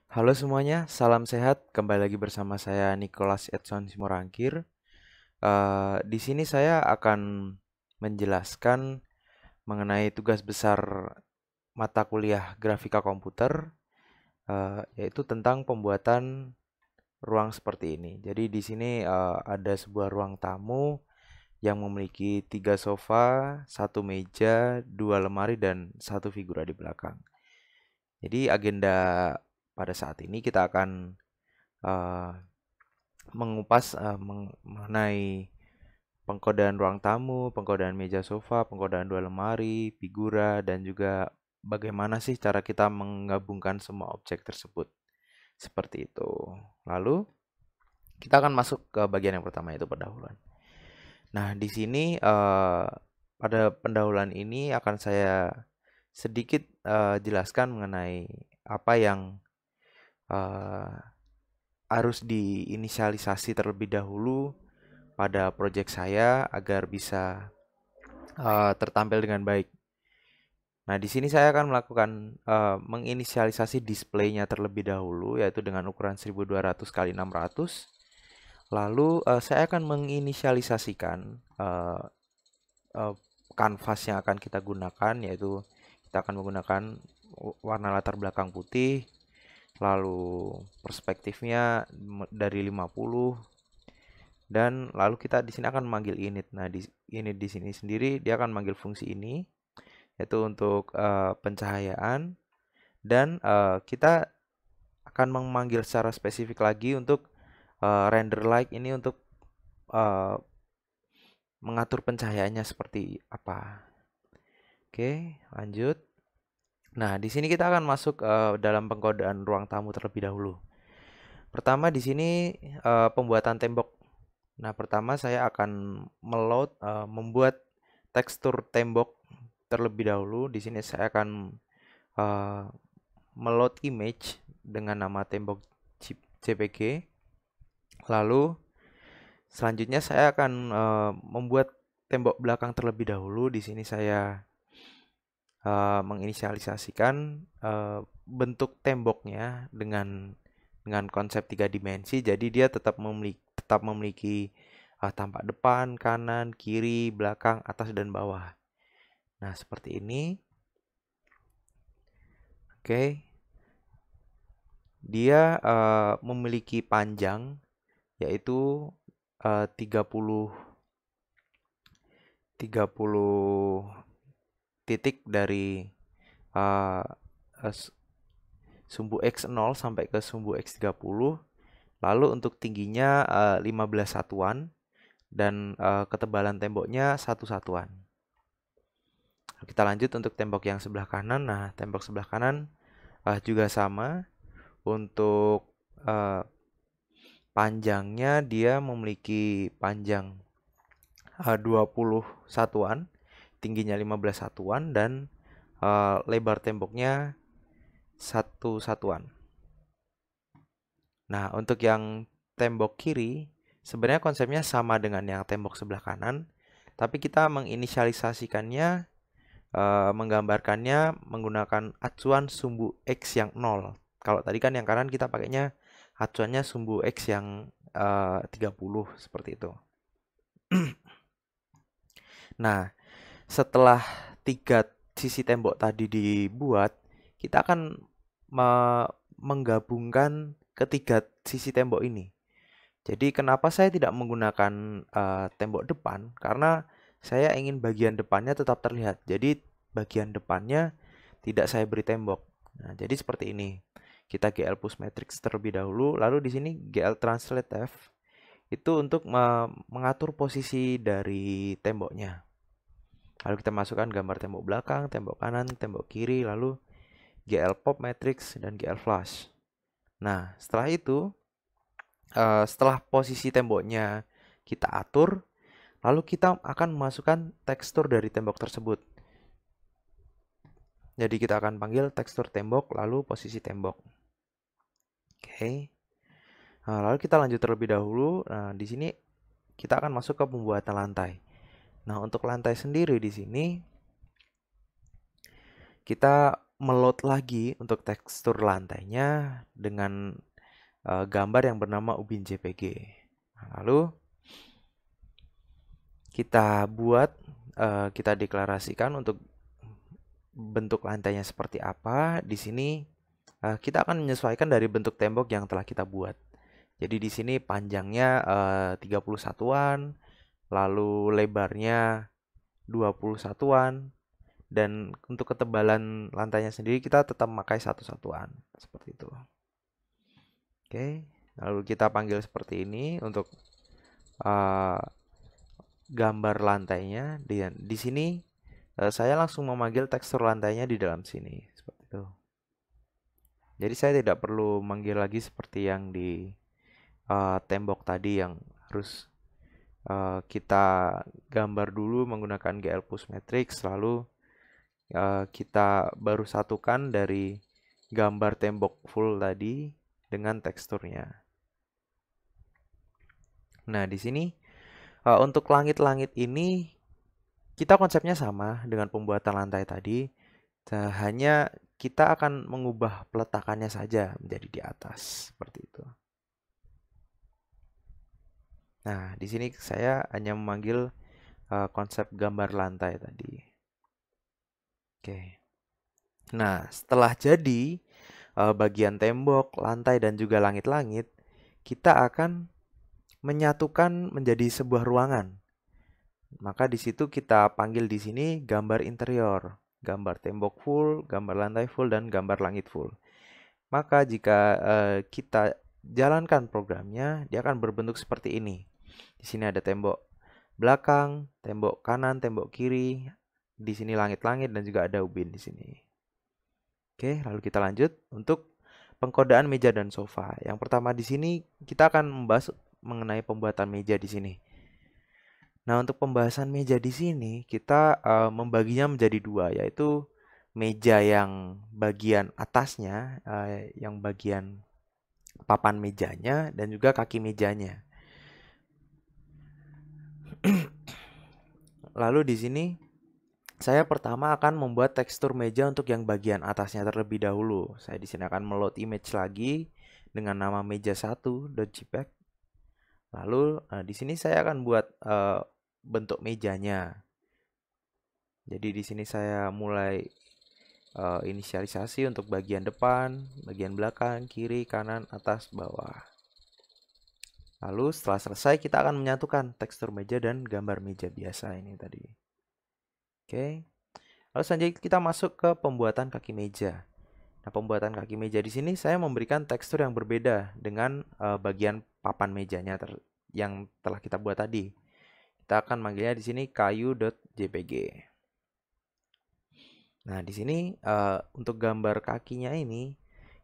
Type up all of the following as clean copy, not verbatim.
Halo semuanya, salam sehat. Kembali lagi bersama saya Nicholas Edson Simorangkir. Di sini saya akan menjelaskan mengenai tugas besar mata kuliah grafika komputer, yaitu tentang pembuatan ruang seperti ini. Jadi di sini ada sebuah ruang tamu yang memiliki 3 sofa, 1 meja, 2 lemari, dan 1 figura di belakang. Jadi agenda pada saat ini kita akan eh, mengupas mengenai pengkodaan ruang tamu, pengkodaan meja sofa, pengkodaan 2 lemari, figura, dan juga bagaimana sih cara kita menggabungkan semua objek tersebut. Seperti itu. Lalu kita akan masuk ke bagian yang pertama, yaitu pendahuluan. Nah, di sini pada pendahuluan ini akan saya sedikit jelaskan mengenai apa yang eh, harus diinisialisasi terlebih dahulu pada proyek saya agar bisa tertampil dengan baik. Nah, di sini saya akan melakukan menginisialisasi displaynya terlebih dahulu, yaitu dengan ukuran 1200 kali 600. Lalu saya akan menginisialisasikan eh, kanvas yang akan kita gunakan, yaitu kita akan menggunakan warna latar belakang putih, lalu perspektifnya dari 50, dan lalu kita di sini akan memanggil init. Nah, di init di sini sendiri dia akan manggil fungsi ini, yaitu untuk pencahayaan, dan kita akan memanggil secara spesifik lagi untuk render light ini untuk eh, mengatur pencahayaannya seperti apa. Oke, lanjut. Nah, di sini kita akan masuk dalam pengkodaan ruang tamu terlebih dahulu. Pertama di sini pembuatan tembok. Nah, pertama saya akan membuat tekstur tembok terlebih dahulu. Di sini saya akan uh, meload image dengan nama tembok JPG. Lalu selanjutnya saya akan membuat tembok belakang terlebih dahulu. Di sini saya menginisialisasikan bentuk temboknya dengan konsep 3 dimensi. Jadi dia tetap memiliki tampak depan, kanan, kiri, belakang, atas, dan bawah. Nah, seperti ini. Oke. Dia memiliki panjang yaitu 30 titik dari uh, sumbu X0 sampai ke sumbu X30. Lalu untuk tingginya 15 satuan dan ketebalan temboknya 1 satuan. Kita lanjut untuk tembok yang sebelah kanan. Nah, tembok sebelah kanan juga sama. Untuk uh, panjangnya dia memiliki panjang 20 satuan, tingginya 15 satuan, dan lebar temboknya 1 satuan. Nah, untuk yang tembok kiri, sebenarnya konsepnya sama dengan yang tembok sebelah kanan, tapi kita menginisialisasikannya, menggambarkannya menggunakan acuan sumbu X yang 0. Kalau tadi kan yang kanan kita pakainya acuannya sumbu X yang 30, seperti itu. Nah, setelah 3 sisi tembok tadi dibuat, kita akan menggabungkan ketiga sisi tembok ini. Jadi kenapa saya tidak menggunakan tembok depan? Karena saya ingin bagian depannya tetap terlihat. Jadi bagian depannya tidak saya beri tembok. Nah, jadi seperti ini. Kita GL push matrix terlebih dahulu, lalu di sini GL translate F itu untuk mengatur posisi dari temboknya. Lalu kita masukkan gambar tembok belakang, tembok kanan, tembok kiri, lalu GL pop matrix dan GL flash. Nah, setelah itu, setelah posisi temboknya kita atur, lalu kita akan memasukkan tekstur dari tembok tersebut. Jadi kita akan panggil tekstur tembok, lalu posisi tembok. Oke. Nah, lalu kita lanjut terlebih dahulu. Nah, di sini kita akan masuk ke pembuatan lantai. Nah, untuk lantai sendiri di sini kita meload lagi untuk tekstur lantainya dengan gambar yang bernama ubin JPG. Nah, lalu kita buat, kita deklarasikan untuk bentuk lantainya seperti apa. Di sini kita akan menyesuaikan dari bentuk tembok yang telah kita buat. Jadi di sini panjangnya 30 satuan, lalu lebarnya 20 satuan, dan untuk ketebalan lantainya sendiri kita tetap memakai 1 satuan, seperti itu. Oke, lalu kita panggil seperti ini untuk uh, gambar lantainya. Di sini saya langsung memanggil tekstur lantainya di dalam sini, seperti itu. Jadi saya tidak perlu manggil lagi seperti yang di tembok tadi yang harus kita gambar dulu menggunakan GL Push Matrix, lalu kita baru satukan dari gambar tembok full tadi dengan teksturnya. Nah, di sini untuk langit-langit ini kita konsepnya sama dengan pembuatan lantai tadi, hanya kita akan mengubah peletakannya saja menjadi di atas seperti itu. Nah, di sini saya hanya memanggil konsep gambar lantai tadi. Oke. Nah, setelah jadi bagian tembok, lantai, dan juga langit-langit, kita akan menyatukan menjadi sebuah ruangan. Maka di situ kita panggil di sini gambar interior, gambar tembok full, gambar lantai full, dan gambar langit full. Maka jika kita jalankan programnya, dia akan berbentuk seperti ini. Di sini ada tembok belakang, tembok kanan, tembok kiri. Di sini langit-langit dan juga ada ubin di sini. Oke, lalu kita lanjut untuk pengkodaan meja dan sofa. Yang pertama di sini kita akan membahas mengenai pembuatan meja di sini. Nah, untuk pembahasan meja di sini kita membaginya menjadi dua, yaitu meja yang bagian atasnya, yang bagian papan mejanya, dan juga kaki mejanya. Lalu di sini saya pertama akan membuat tekstur meja untuk yang bagian atasnya terlebih dahulu. Saya di sini akan meload image lagi dengan nama meja1.jpg. Lalu di sini saya akan buat bentuk mejanya. Jadi di sini saya mulai inisialisasi untuk bagian depan, bagian belakang, kiri, kanan, atas, bawah. Lalu setelah selesai kita akan menyatukan tekstur meja dan gambar meja biasa ini tadi. Oke. Lalu selanjutnya kita masuk ke pembuatan kaki meja. Nah, pembuatan kaki meja di sini saya memberikan tekstur yang berbeda dengan bagian papan mejanya yang telah kita buat tadi. Kita akan manggilnya di sini kayu.jpg. Nah, di sini untuk gambar kakinya ini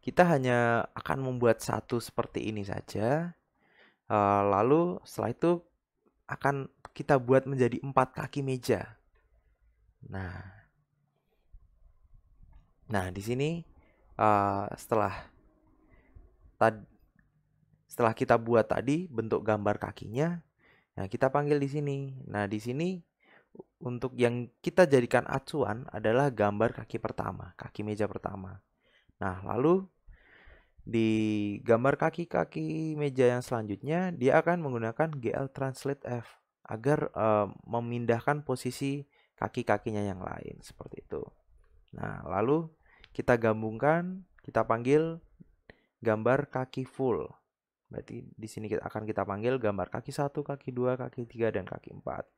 kita hanya akan membuat satu seperti ini saja. Lalu setelah itu akan kita buat menjadi 4 kaki meja. Nah, di sini setelah kita buat tadi bentuk gambar kakinya, nah kita panggil di sini. Nah, di sini untuk yang kita jadikan acuan adalah gambar kaki pertama, kaki meja pertama. Nah, lalu di gambar kaki-kaki meja yang selanjutnya, dia akan menggunakan GL Translate F agar memindahkan posisi kaki-kakinya yang lain, seperti itu. Nah, lalu kita gabungkan, kita panggil gambar kaki full. Berarti di sini akan kita panggil gambar kaki 1, kaki 2, kaki 3, dan kaki 4.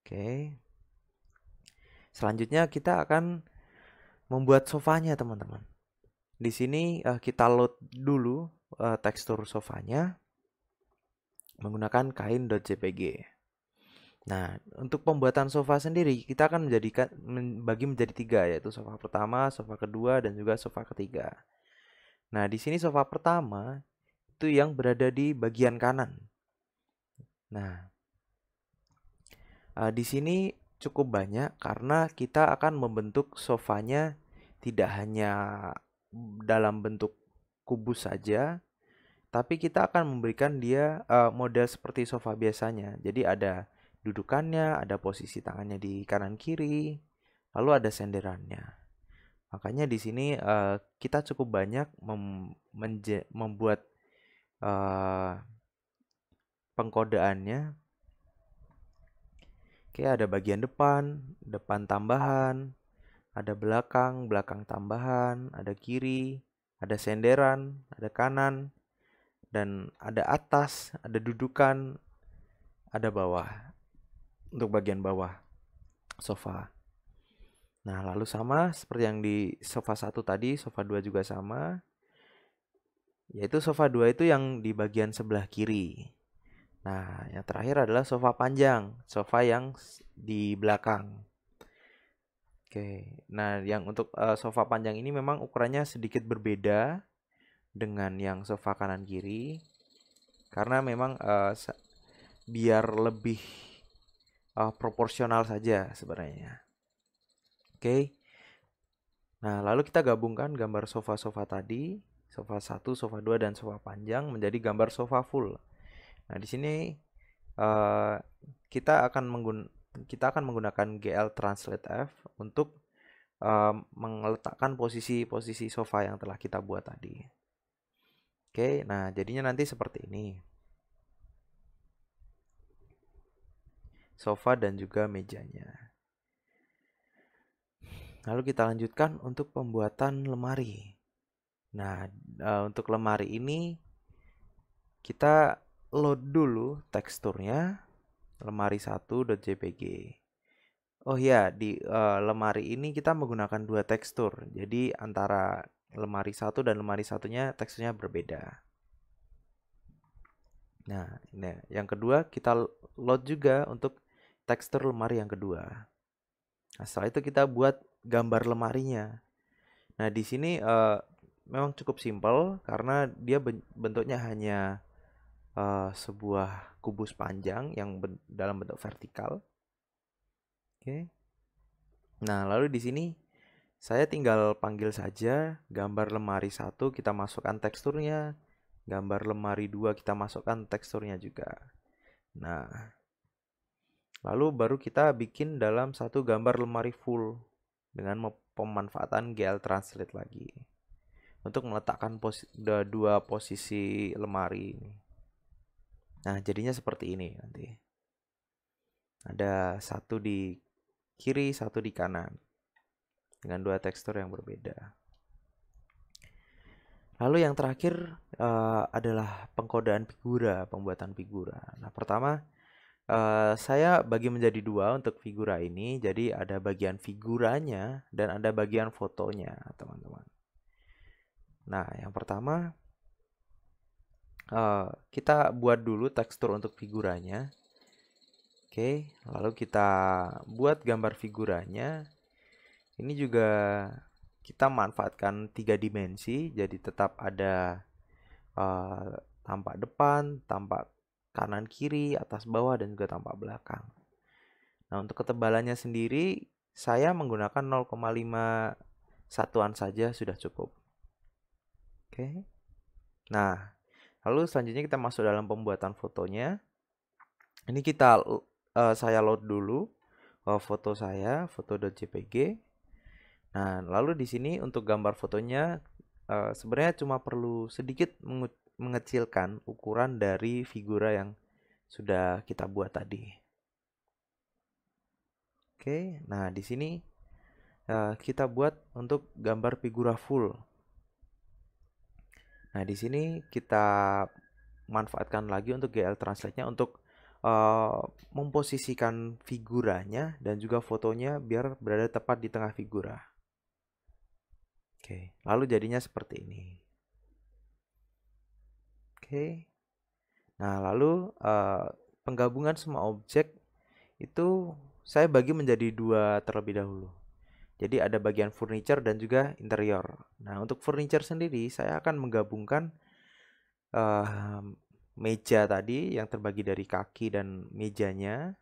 Oke. Selanjutnya kita akan membuat sofanya, teman-teman. Di sini kita load dulu tekstur sofanya menggunakan kain.jpg. Nah, untuk pembuatan sofa sendiri kita akan membagi menjadi 3, yaitu sofa pertama, sofa kedua, dan juga sofa ketiga. Nah, di sini sofa pertama itu yang berada di bagian kanan. Nah, di sini cukup banyak karena kita akan membentuk sofanya tidak hanya dalam bentuk kubus saja, tapi kita akan memberikan dia model seperti sofa biasanya. Jadi ada dudukannya, ada posisi tangannya di kanan kiri, lalu ada senderannya. Makanya di sini kita cukup banyak membuat eh, pengkodeannya. Oke, ada bagian depan, depan tambahan, ada belakang, belakang tambahan, ada kiri, ada senderan, ada kanan, dan ada atas, ada dudukan, ada bawah. Untuk bagian bawah sofa. Nah, lalu sama seperti yang di sofa 1 tadi, sofa 2 juga sama. Yaitu sofa 2 itu yang di bagian sebelah kiri. Nah, yang terakhir adalah sofa panjang, sofa yang di belakang. Oke, nah yang untuk sofa panjang ini memang ukurannya sedikit berbeda dengan yang sofa kanan kiri, karena memang biar lebih proporsional saja sebenarnya. Oke, nah lalu kita gabungkan gambar sofa-sofa tadi, sofa 1, sofa 2, dan sofa panjang menjadi gambar sofa full. Nah, di sini eh, kita akan menggunakan GL Translate F untuk meletakkan posisi-posisi sofa yang telah kita buat tadi. Oke, nah jadinya nanti seperti ini. Sofa dan juga mejanya. Lalu kita lanjutkan untuk pembuatan lemari. Nah, untuk lemari ini kita load dulu teksturnya lemari 1.jpg. Oh ya, di lemari ini kita menggunakan dua tekstur. Jadi antara lemari 1 dan lemari satunya teksturnya berbeda. Nah, ini yang kedua kita load juga untuk tekstur lemari yang kedua. Nah, setelah itu kita buat gambar lemarinya. Nah, di sini memang cukup simpel karena dia bentuknya hanya sebuah kubus panjang yang dalam bentuk vertikal. Oke. Nah, lalu di sini saya tinggal panggil saja gambar lemari 1 kita masukkan teksturnya, gambar lemari 2 kita masukkan teksturnya juga. Nah, lalu baru kita bikin dalam satu gambar lemari full dengan pemanfaatan GL Translate lagi untuk meletakkan dua posisi lemari ini. Nah, jadinya seperti ini nanti. Ada satu di kiri, satu di kanan dengan dua tekstur yang berbeda. Lalu yang terakhir adalah pengkodaan figura, pembuatan figura. Nah, pertama saya bagi menjadi dua untuk figura ini. Jadi ada bagian figuranya dan ada bagian fotonya, teman-teman. Nah, yang pertama kita buat dulu tekstur untuk figuranya. Oke, lalu kita buat gambar figuranya. Ini juga kita manfaatkan 3 dimensi, jadi tetap ada tampak depan, tampak kanan kiri, atas bawah, dan juga tampak belakang. Nah, untuk ketebalannya sendiri saya menggunakan 0,5 satuan saja sudah cukup. Oke. Nah, lalu selanjutnya kita masuk dalam pembuatan fotonya. Ini saya load dulu foto saya, foto.jpg. Nah, lalu di sini untuk gambar fotonya sebenarnya cuma perlu sedikit mengecilkan ukuran dari figura yang sudah kita buat tadi. Oke, nah di sini kita buat untuk gambar figura full. Nah, di sini kita manfaatkan lagi untuk GL Translate-nya untuk memposisikan figuranya dan juga fotonya biar berada tepat di tengah figura. Oke, lalu jadinya seperti ini. Oke. Nah, lalu penggabungan semua objek itu saya bagi menjadi dua terlebih dahulu. Jadi ada bagian furniture dan juga interior. Nah, untuk furniture sendiri saya akan menggabungkan meja tadi yang terbagi dari kaki dan mejanya.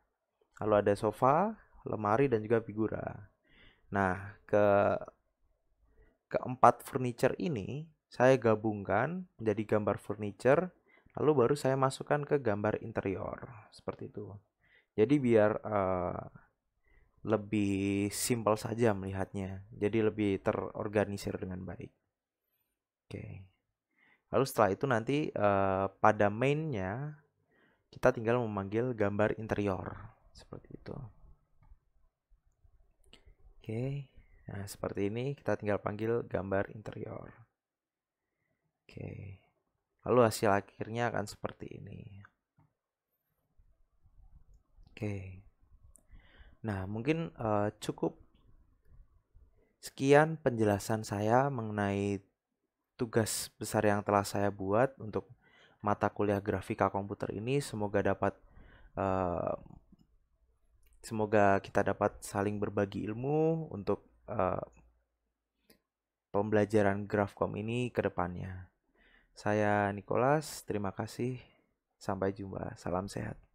Lalu ada sofa, lemari, dan juga figura. Nah, keempat furniture ini saya gabungkan menjadi gambar furniture, lalu baru saya masukkan ke gambar interior seperti itu. Jadi biar lebih simpel saja melihatnya. Jadi lebih terorganisir dengan baik. Oke. Lalu setelah itu nanti pada mainnya kita tinggal memanggil gambar interior seperti itu. Oke. Nah, seperti ini kita tinggal panggil gambar interior. Oke. Lalu hasil akhirnya akan seperti ini. Oke. Nah, mungkin cukup sekian penjelasan saya mengenai tugas besar yang telah saya buat untuk mata kuliah grafika komputer ini. Eh, semoga kita dapat saling berbagi ilmu untuk pembelajaran Grafkom ini ke depannya. Saya Nicholas, terima kasih. Sampai jumpa. Salam sehat.